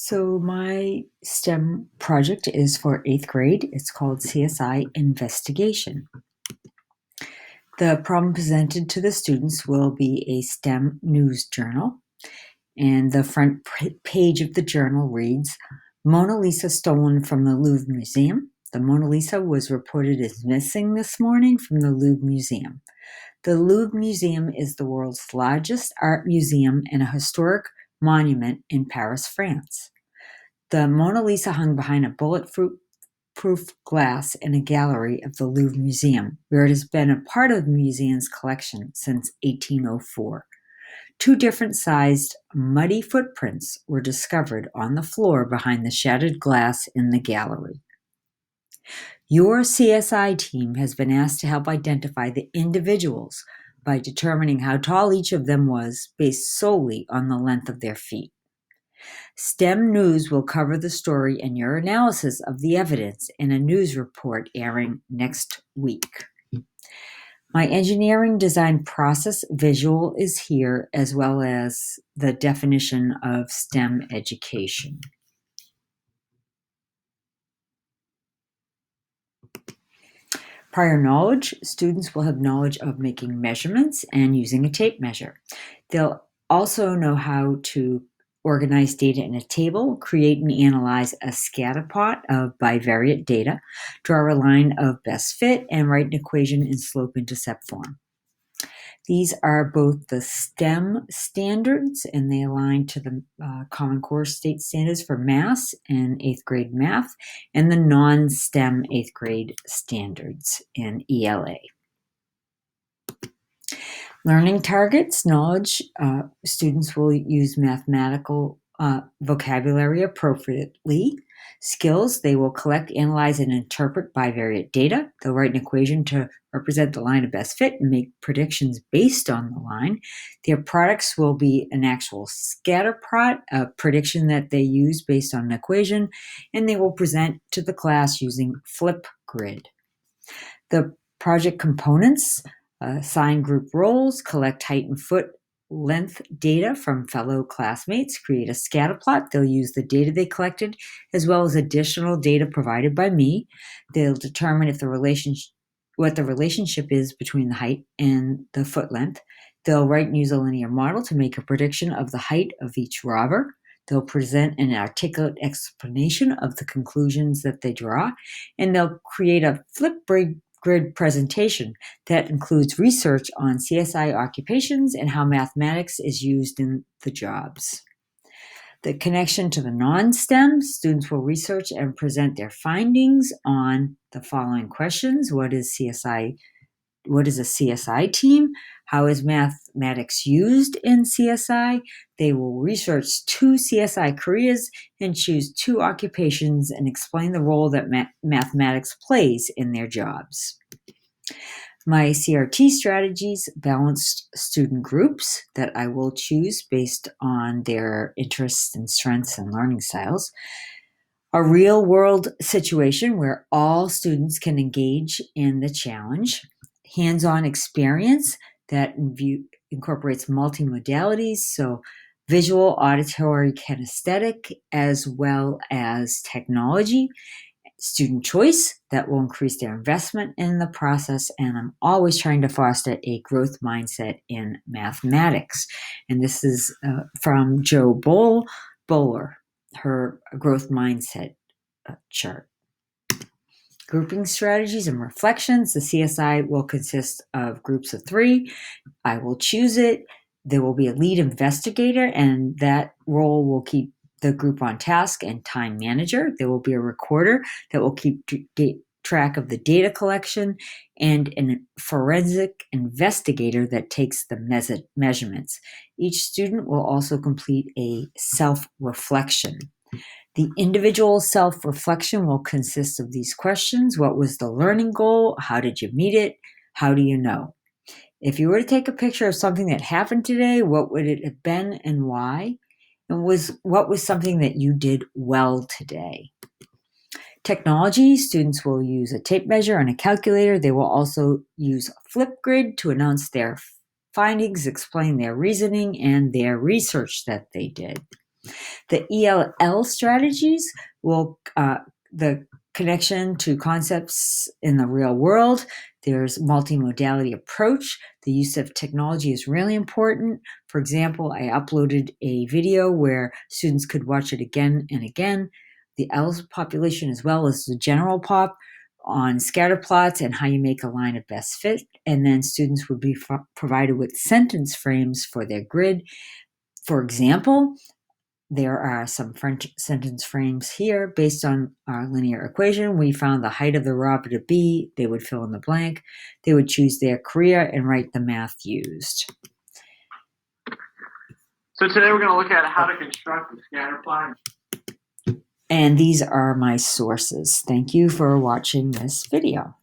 So my STEM project is for 8th grade. It's called CSI Investigation. The problem presented to the students will be a STEM news journal, and the front page of the journal reads, Mona Lisa stolen from the Louvre Museum. The Mona Lisa was reported as missing this morning from the Louvre Museum. The Louvre Museum is the world's largest art museum and a historic monument in Paris, France. The Mona Lisa hung behind a bulletproof glass in a gallery of the Louvre Museum, where it has been a part of the museum's collection since 1804. Two different sized muddy footprints were discovered on the floor behind the shattered glass in the gallery. Your CSI team has been asked to help identify the individuals by determining how tall each of them was based solely on the length of their feet. STEM News will cover the story and your analysis of the evidence in a news report airing next week. My engineering design process visual is here, as well as the definition of STEM education. Prior knowledge, students will have knowledge of making measurements and using a tape measure. They'll also know how to organize data in a table, create and analyze a scatter plot of bivariate data, draw a line of best fit, and write an equation in slope-intercept form. These are both the STEM standards, and they align to the Common Core state standards for math and 8th grade math, and the non-STEM 8th grade standards in ELA. Learning targets, knowledge, students will use mathematical vocabulary appropriately. Skills, they will collect, analyze, and interpret bivariate data. They'll write an equation to represent the line of best fit and make predictions based on the line. Their products will be an actual scatter plot, a prediction that they use based on an equation, and they will present to the class using Flipgrid. The project components, assign group roles, collect height and foot length data from fellow classmates, create a scatter plot. They'll use the data they collected as well as additional data provided by me. They'll determine if what the relationship is between the height and the foot length. They'll write and use a linear model to make a prediction of the height of each robber. They'll present an articulate explanation of the conclusions that they draw, and they'll create a Flipgrid presentation that includes research on CSI occupations and how mathematics is used in the jobs. The connection to the non-STEM, students will research and present their findings on the following questions. What is a CSI team? How is mathematics used in CSI? They will research 2 CSI careers and choose 2 occupations and explain the role that mathematics plays in their jobs. My CRT strategies, balanced student groups that I will choose based on their interests and strengths and learning styles. A real-world situation where all students can engage in the challenge. Hands-on experience that incorporates multimodalities, so visual, auditory, kinesthetic, as well as technology. Student choice that will increase their investment in the process, and I'm always trying to foster a growth mindset in mathematics. And this is from Jo Bowler, her growth mindset chart. Grouping strategies and reflections. The CSI will consist of groups of 3. I will choose it. There will be a lead investigator, and that role will keep the group on task and time manager. There will be a recorder that will keep track of the data collection, and a forensic investigator that takes the measurements. Each student will also complete a self-reflection. The individual self-reflection will consist of these questions. What was the learning goal? How did you meet it? How do you know? If you were to take a picture of something that happened today, what would it have been and why? And what was something that you did well today? Technology, students will use a tape measure and a calculator. They will also use Flipgrid to announce their findings, explain their reasoning, and their research that they did. The ELL strategies will the connection to concepts in the real world. There's multimodality approach. The use of technology is really important. For example, I uploaded a video where students could watch it again and again. The L population as well as the general pop on scatter plots and how you make a line of best fit. And then students would be provided with sentence frames for their grid. For example, there are some French sentence frames here based on our linear equation. We found the height of the robber to be. They would fill in the blank. They would choose their career and write the math used. So today we're going to look at how to construct a scatter plot. And these are my sources. Thank you for watching this video.